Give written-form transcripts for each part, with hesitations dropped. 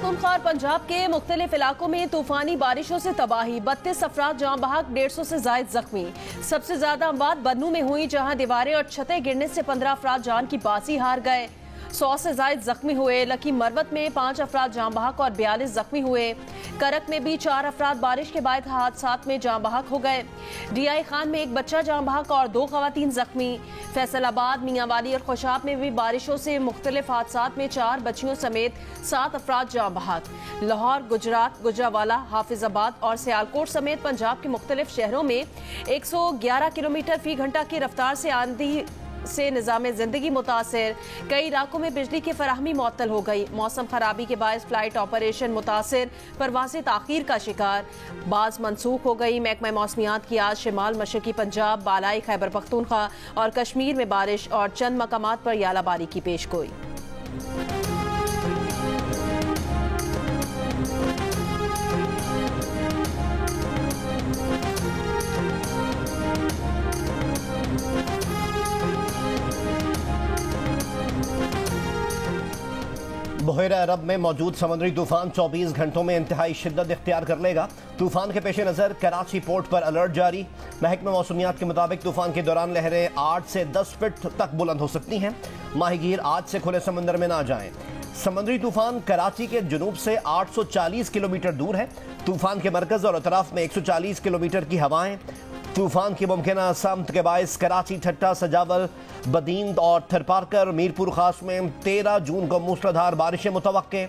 पख्तूनख्वा और पंजाब के मुख्तलिफ इलाकों में तूफानी बारिशों से तबाही, 32 अफराद जाँ बहक, 150 से जायद जख्मी। सबसे ज्यादा अमवात बन्नू में हुई, जहां दीवारें और छतें गिरने से 15 अफराद जान की बाजी हार गए। 100 से जायद जख्मी हुए। लकी मरवत में 5 अफराद जाँ बहक और 42 जख्मी हुए। करक में भी 4 अफराद बारिश के बाद हादसात में जाँ बहक हो गए। डीआई खान में एक बच्चा जाँ बहक और 2 खवातीन जख्मी। फैसलाबाद, मियांवाली और खुशाब में भी बारिशों से मुख्तलिफ हादसात में 4 बच्चियों समेत 7 अफराद जाँ बहक। लाहौर, गुजरात, गुजरावाला, हाफिजाबाद और सियालकोट समेत पंजाब के मुख्तलिफ शहरों में 111 किलोमीटर फी घंटा की रफ्तार से आंधी से निज़ाम जिंदगी मुतासिर। कई इलाकों में बिजली की फराहमी मुअत्तल हो गई। मौसम खराबी के बायस फ्लाइट ऑपरेशन मुतासिर, परवाज़ें ताख़ीर का शिकार, बाज़ मनसूख हो गई। महकमा मौसमियात की आज शिमाल मशरकी पंजाब, बालाई खैबर पख्तूनख्वा और कश्मीर में बारिश और चंद मकामात पर यालाबारी की पेशगोई। बहेरा अरब में मौजूद समुद्री तूफान 24 घंटों में इंतहाई शिद्दत इख्तियार कर लेगा। तूफान के पेश नज़र कराची पोर्ट पर अलर्ट जारी। महकमा मौसमियात के मुताबिक तूफान के दौरान लहरें 8 से 10 फीट तक बुलंद हो सकती हैं। माहीगीर आज से खुले समंदर में ना जाएं। समुद्री तूफान कराची के जुनूब से 840 किलोमीटर दूर है। तूफान के मरकज और अतराफ में 140 किलोमीटर की हवाएं। तूफान की मुमकिना समत के बायस कराची, ठट्टा, सजावल, बदीन और थरपारकर, मीरपुर खास में 13 जून को मूसलाधार बारिशें मुतवक्के।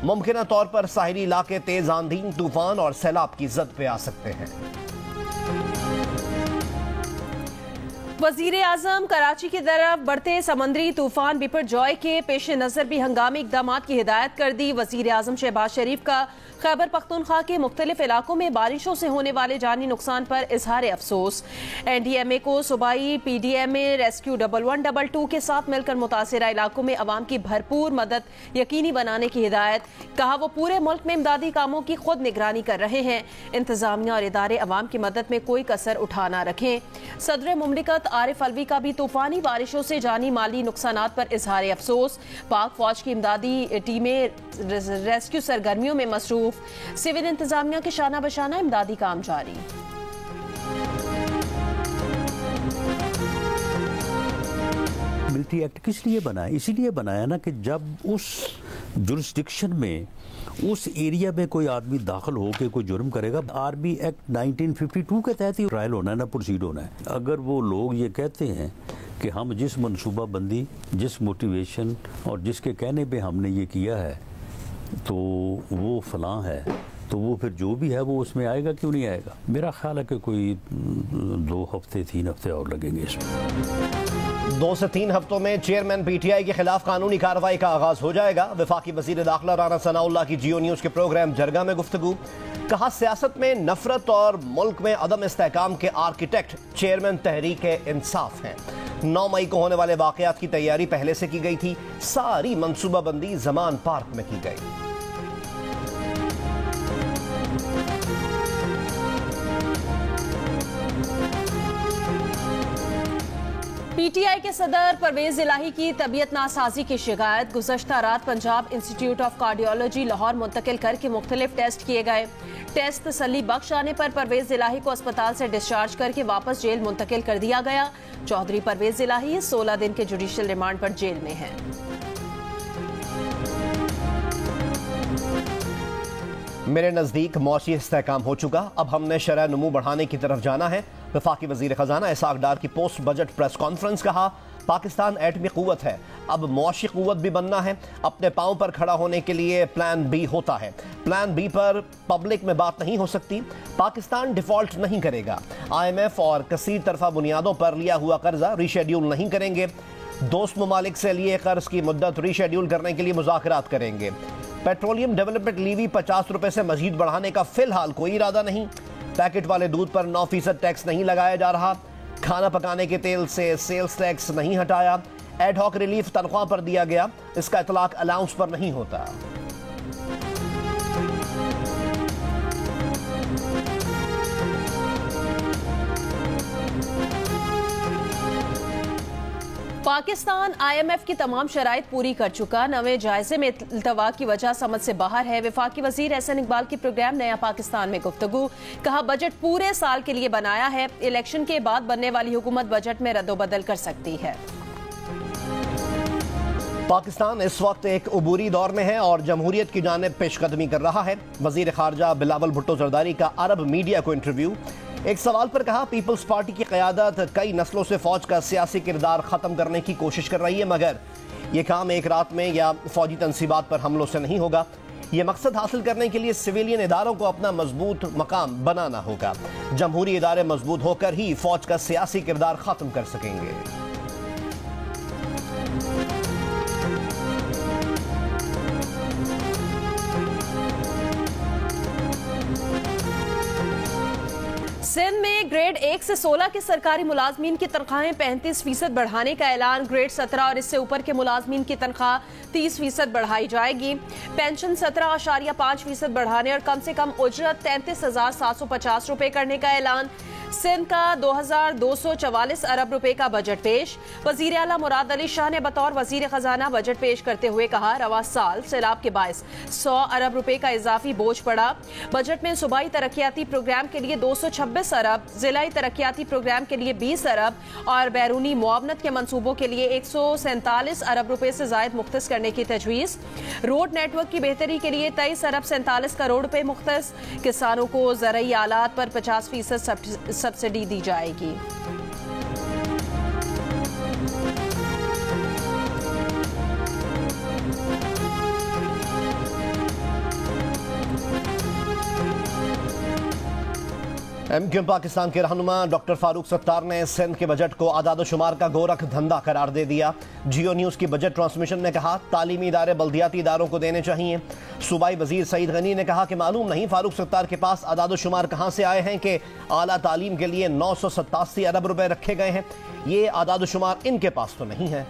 मुमकिना तौर पर साहिली इलाके तेज आंधी, तूफान और सैलाब की जद पे आ सकते हैं। वजीर आजम कराची की तरफ बढ़ते समंदरी तूफान बिपरजॉय के पेश नज़र भी हंगामी इकदाम की हिदायत कर दी। वजीर आजम शहबाज शरीफ का खैबर पख्तूनख्वा के मुख्तलिफ इलाकों में बारिशों से होने वाले जानी नुकसान पर इजहार अफसोस। NDMA को सूबाई PDMA रेस्क्यू 1122 के साथ मिलकर मुतासिरा इलाकों में अवाम की भरपूर मदद यकीनी बनाने की हिदायत। कहा वो पूरे मुल्क में इमदादी कामों की खुद निगरानी कर रहे हैं। इंतजामिया और इदारे अवाम की मदद में कोई कसर उठा ना रखें। सदर मुमलिकत आरिफ अलवी का भी तूफानी बारिशों से जानी माली नुकसानात पर इजहार अफसोस। पाक फौज की इमदादी टीमें रेस्क्यू सरगर्मियों में मसरूफ। सिविल इंतजामिया के शाना बशाना इमदादी काम जारी। मिलिट्री एक्ट किस लिए बनाया? इसीलिए बनाया ना कि जब उस जुरिस्डिक्शन में, उस एरिया में कोई आदमी दाखिल हो के कोई जुर्म करेगा, आर्मी एक्ट 1952 के तहत ही ट्रायल होना है ना प्रोसीड होना है। अगर वो लोग ये कहते हैं कि हम जिस मनसूबा बंदी, जिस मोटिवेशन और जिसके कहने पे हमने ये किया है तो वो फलां है, तो वो फिर जो भी है वो उसमें आएगा, क्यों नहीं आएगा? मेरा ख्याल है कि कोई 2 हफ्ते 3 हफ्ते और लगेंगे इसमें। 2 से 3 हफ्तों में चेयरमैन PTI के खिलाफ कानूनी कार्रवाई का आगाज हो जाएगा। वफाकी वजीर दाखिला राना सनाउल्लाह की जियो न्यूज के प्रोग्राम जरगा में गुफ्तगू। कहा सियासत में नफरत और मुल्क में अदम इस्तेहकाम के आर्किटेक्ट चेयरमैन तहरीक इंसाफ हैं। 9 मई को होने वाले वाकयात की तैयारी पहले से की गई थी। सारी मनसूबाबंदी जमान पार्क में की गई। PTI के सदर परवेज इलाही की तबीयत नासाजी की शिकायत। गुज़श्ता रात Punjab institute of cardiology Lahore मुंतकिल करके मुख्तलिफ टेस्ट किए गए। टेस्ट तसल्ली बख्श आने पर परवेज इलाही को अस्पताल से डिस्चार्ज करके वापस जेल मुंतकिल कर दिया गया। चौधरी परवेज इलाही 16 दिन के जुडिशियल रिमांड पर जेल में हैं। मेरे नज़दीक मौसी इस्तेहकाम हो चुका, अब हमने शरह नमू बढ़ाने की तरफ जाना है। वफाकी वज़ीर ख़जाना इसाक डार की पोस्ट बजट प्रेस कॉन्फ्रेंस। कहा पाकिस्तान एटमी क़ुव्वत है, अब मौशी क़ुव्वत भी बनना है। अपने पाँव पर खड़ा होने के लिए प्लान बी होता है। प्लान बी पर पब्लिक में बात नहीं हो सकती। पाकिस्तान डिफ़ॉल्ट नहीं करेगा। IMF और कसीर तरफा बुनियादों पर लिया हुआ कर्जा रीशेड्यूल नहीं करेंगे। दोस्त ममालिक से लिए कर्ज की मुद्दत रीशेड्यूल करने के लिए मुज़ाकरात करेंगे। पेट्रोलियम डेवलपमेंट लीवी 50 रुपए से मजीद बढ़ाने का फिलहाल कोई इरादा नहीं। पैकेट वाले दूध पर 9% टैक्स नहीं लगाया जा रहा। खाना पकाने के तेल से सेल्स टैक्स नहीं हटाया। एडहॉक रिलीफ तनख्वाह पर दिया गया, इसका इतलाक अलाउंस पर नहीं होता। पाकिस्तान IMF की तमाम शराइत पूरी कर चुका, नवे जायजे में इल्तवा की वजह समझ से बाहर है। वफाकी वजीर एहसन इकबाल की प्रोग्राम नया पाकिस्तान में गुफ्तगू, कहा बजट पूरे साल के लिए बनाया है, इलेक्शन के बाद बनने वाली हुकूमत बजट में रद्दोबदल कर सकती है। पाकिस्तान इस वक्त एक अबूरी दौर में है और जमहूरियत की जानिब पेशकदमी कर रहा है। वजीर खारजा बिलावल भुट्टो जरदारी का अरब मीडिया को इंटरव्यू, एक सवाल पर कहा पीपल्स पार्टी की क़यादत कई नस्लों से फौज का सियासी किरदार ख़त्म करने की कोशिश कर रही है, मगर यह काम एक रात में या फौजी तनसीबात पर हमलों से नहीं होगा। ये मकसद हासिल करने के लिए सिविलियन इदारों को अपना मजबूत मकाम बनाना होगा। जमहूरी इदारे मजबूत होकर ही फौज का सियासी किरदार ख़त्म कर सकेंगे। सिंध में ग्रेड 1 से 16 के सरकारी मुलाजमीन की तनख्वाहें 35% बढ़ाने का ऐलान। ग्रेड 17 और इससे ऊपर के मुलाजमीन की तनख्वाह 30% बढ़ाई जाएगी। पेंशन 17.5% बढ़ाने और कम से कम उजरत 33,750 रुपए करने का ऐलान। सिंध का 2,244 अरब रुपए का बजट पेश। वजीर आला मुराद अली शाह ने बतौर वजीर खजाना बजट पेश करते हुए कहा रवा साल सैलाब के बायस 100 अरब रुपए का इजाफी बोझ पड़ा। बजट में सूबाई तरक्याती प्रोग्राम के लिए 226 अरब, जिलाई तरक्याती प्रोग्राम के लिए 20 अरब और बैरूनी मुआवनत के मंसूबों के लिए 147 अरब रुपए से जायद मुख्तस करने की तजवीज। रोड नेटवर्क की बेहतरी के लिए 23 अरब 47 करोड़ रुपए मुख्तस। किसानों को ज़रई आलात पर 50% सब्सिडी दी जाएगी। MQM पाकिस्तान के रहनुमा डॉक्टर फारूक सत्तार ने सिंध के बजट को आदाद शुमार का गोरख धंधा करार दे दिया। जियो न्यूज़ की बजट ट्रांसमिशन में कहा तालीमी इदारे बल्दियाती इदारों को देने चाहिए। सूबाई वजीर सईद गनी ने कहा कि मालूम नहीं फारूक सत्तार के पास आदाद शुमार कहाँ से आए हैं कि आला तालीम के लिए 987 अरब रुपए रखे गए हैं। ये आदाद शुमार इनके पास तो नहीं है।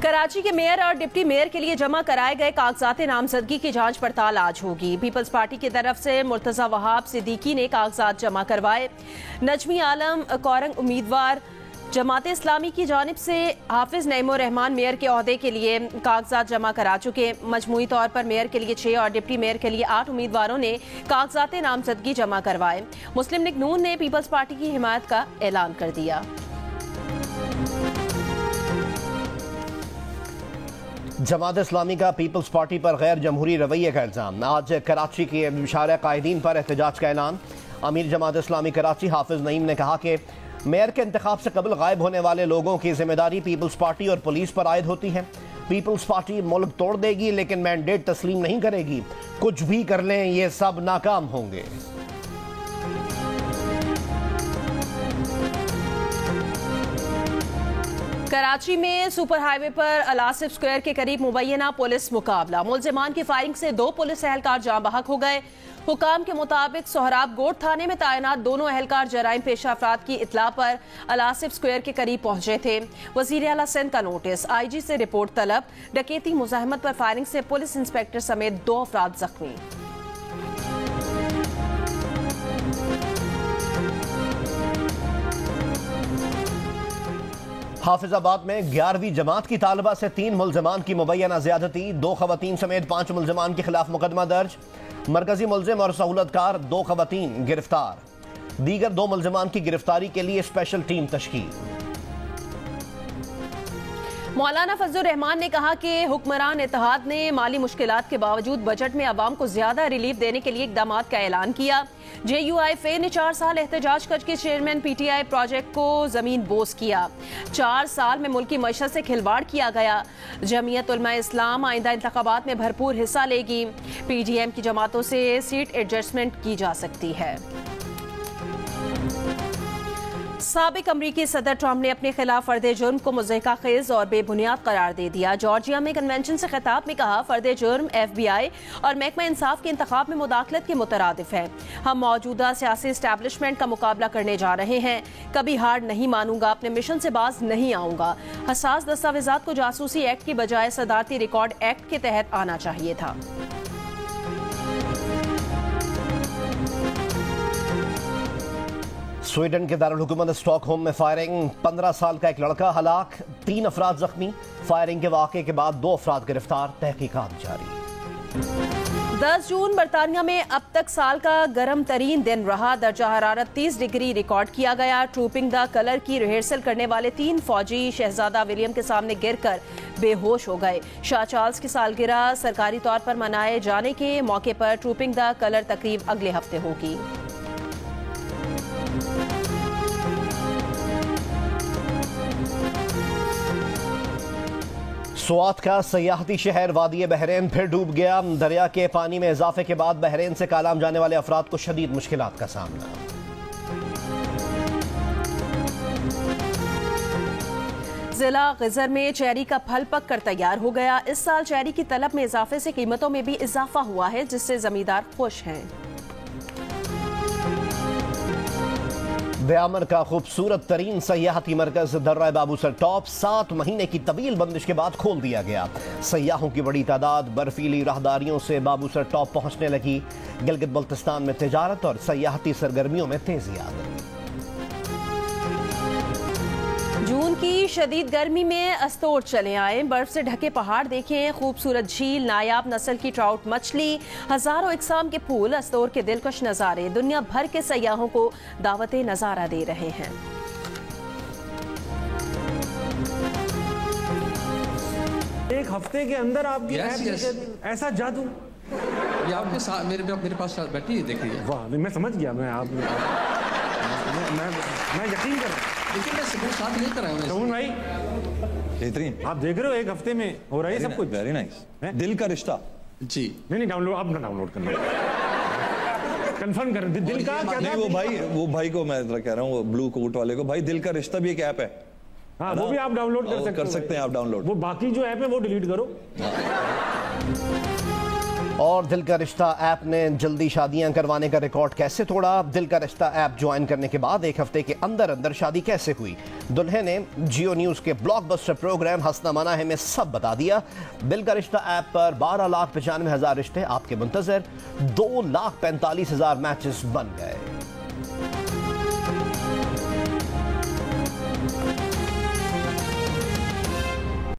कराची के मेयर और डिप्टी मेयर के लिए जमा कराए गए कागजात नामजदगी की जांच पड़ताल आज होगी। पीपल्स पार्टी की तरफ से मुर्तजा वहाब सिद्दीकी ने कागजात जमा करवाए। नजमी आलम कोरंग उम्मीदवार जमाते इस्लामी की जानिब से हाफिज नईमुर रहमान मेयर के ओहदे के लिए कागजात जमा करा चुके। मजमूई तौर पर मेयर के लिए 6 और डिप्टी मेयर के लिए 8 उम्मीदवारों ने कागजात नामजदगी जमा करवाए। मुस्लिम लीग नून ने पीपल्स पार्टी की हिमायत का ऐलान कर दिया। जमात इस्लामी का पीपल्स पार्टी पर गैर जमहूरी रवैये का इल्ज़ाम। आज कराची के मुशारा कायदीन पर एहतजाज का ऐलान। अमीर जमात इस्लामी कराची हाफिज नईम ने कहा कि मेयर के इंतखाब से कबल गायब होने वाले लोगों की जिम्मेदारी पीपल्स पार्टी और पुलिस पर आयद होती है। पीपल्स पार्टी मुल्क तोड़ देगी लेकिन मैंडेट तस्लीम नहीं करेगी। कुछ भी कर लें ये सब नाकाम होंगे। कराची में सुपर हाईवे पर अलासिफ स्क्वायर के करीब मुबैना पुलिस मुकाबला। मुलजिमान की फायरिंग से 2 पुलिस एहलकार जाँ बहक हो गए। हुकाम के मुताबिक सोहराब गोट थाने में तैनात दोनों एहलकार जराइम पेशा अफराद की इतला पर अलासिफ स्क्वायर के करीब पहुंचे थे। वजीर आला सिंध का नोटिस, IG से रिपोर्ट तलब। डकैती मुजाहमत पर फायरिंग से पुलिस इंस्पेक्टर समेत 2 अफराद जख्मी। हाफिजाबाद में 11वीं जमात की तालिबा से 3 मुलजमान की मुबैना ज्यादती। 2 खवातीन समेत 5 मुलजमान के खिलाफ मुकदमा दर्ज। मरकजी मुलजिम और सहूलतकार 2 खवातीन गिरफ्तार। दीगर 2 मुलजमान की गिरफ्तारी के लिए स्पेशल टीम तश्कील। मौलाना फजलुर रहमान ने कहा कि हुक्मरान इत्तेहाद ने माली मुश्किलात के बावजूद बजट में अवाम को ज्यादा रिलीफ देने के लिए इकदाम का ऐलान किया। JUIFA ने 4 साल एहतजाज करके चेयरमैन PTI प्रोजेक्ट को जमीन बोस किया। 4 साल में मुल्की मईशत से खिलवाड़ किया गया। जमीयत उलमा इस्लाम आइंदा इंतखाबात में भरपूर हिस्सा लेगी। PDM की जमातों से सीट एडजस्टमेंट की जा सकती है। साबिक अमरीकी सदर ट्रंप ने अपने खिलाफ फर्दे जुर्म को मुज़हिका खेज और बेबुनियाद करार दे दिया। जॉर्जिया में कन्वेंशन से खिताब में कहा फर्दे जुर्म FBI और महकमा इंसाफ के इंतखाब में मुदाखलत के मुतरादिफ है। हम मौजूदा सियासी एस्टैब्लिशमेंट का मुकाबला करने जा रहे हैं। कभी हार नहीं मानूंगा, अपने मिशन से बाज नहीं आऊंगा। हसास दस्तावेजात को जासूसी एक्ट की बजाय सदारती रिकॉर्ड एक्ट के तहत आना चाहिए था। स्वीडन के दारुल हुकूमत स्टॉकहोम में फायरिंग, 15 साल का एक लड़का हलाक, 3 अफराद जख्मी। फायरिंग के वाक़े के बाद 2 अफराद गिरफ्तार, तहकीकात जारी। 10 जून बरतानिया में अब तक साल का गर्म तरीन दिन रहा। दर्जा हरारत 30 डिग्री रिकॉर्ड किया गया। ट्रूपिंग द कलर की रिहर्सल करने वाले 3 फौजी शहजादा विलियम के सामने गिरकर बेहोश हो गए। शाह चार्ल्स की सालगिरह सरकारी तौर पर मनाए जाने के मौके पर ट्रूपिंग द कलर तकरीब अगले हफ्ते होगी। स्वात का सयाहती शहर वादी बहरीन फिर डूब गया। दरिया के पानी में इजाफे के बाद बहरीन से कालाम जाने वाले अफराद को शदीद मुश्किलात का सामना। जिला गिजर में चेरी का फल पक कर तैयार हो गया। इस साल चेरी की तलब में इजाफे से कीमतों में भी इजाफा हुआ है, जिससे जमींदार खुश हैं। ब्यामर का खूबसूरत तरीन सयाहती मरकज दर्रा बाबू सर टॉप 7 महीने की तवील बंदिश के बाद खोल दिया गया। सयाहों की बड़ी तादाद बर्फीली राहदारियों से बाबू सर टॉप पहुंचने लगी। गिलगित बल्तिस्तान में तिजारत और सयाहती सरगर्मियों में तेजी आ गई। जून की शदीद गर्मी में अस्तोर चले आए। बर्फ से ढके पहाड़ देखें, खूबसूरत झील, नायाब नस्ल की ट्राउट मछली, हजारों इकसाम के फूल, अस्तोर के दिलकश नज़ारे दुनिया भर के सयाहों को दावते नजारा दे रहे हैं। एक हफ्ते के अंदर आपकी ऐसा जादू, ये आपके साथ मेरे पास बैठी है, देख रही है। वाह, मैं समझ गया। मैं यकीन कर रहा हूँ। लेकिन मैं सबूत साथ लेकर आया हूँ। भाई बेहतरीन, आप देख रहे हो एक हफ्ते में हो रहा है सब कुछ। Very nice. दिल का रिश्ता। जी नहीं डाउनलोड, आप ना डाउनलोड करना, कंफर्म कर। दिल का क्या था? वो भाई को मैं कह रहा हूँ, ब्लू कोट वाले को, भाई दिल का रिश्ता भी एक ऐप है। हाँ, वो भी आप डाउनलोड कर सकते हैं आप डाउनलोड। वो बाकी जो ऐप है वो डिलीट करो। और दिल का रिश्ता ऐप ने जल्दी शादियां करवाने का रिकॉर्ड कैसे तोड़ा? दिल का रिश्ता ऐप ज्वाइन करने के बाद 1 हफ्ते के अंदर अंदर शादी कैसे हुई? दुल्हे ने जियो न्यूज के ब्लॉकबस्टर प्रोग्राम हंसना मना है में सब बता दिया। दिल का रिश्ता ऐप पर 12,95,000 रिश्ते आपके मुंतजर, 2,45,000 मैचेस बन गए।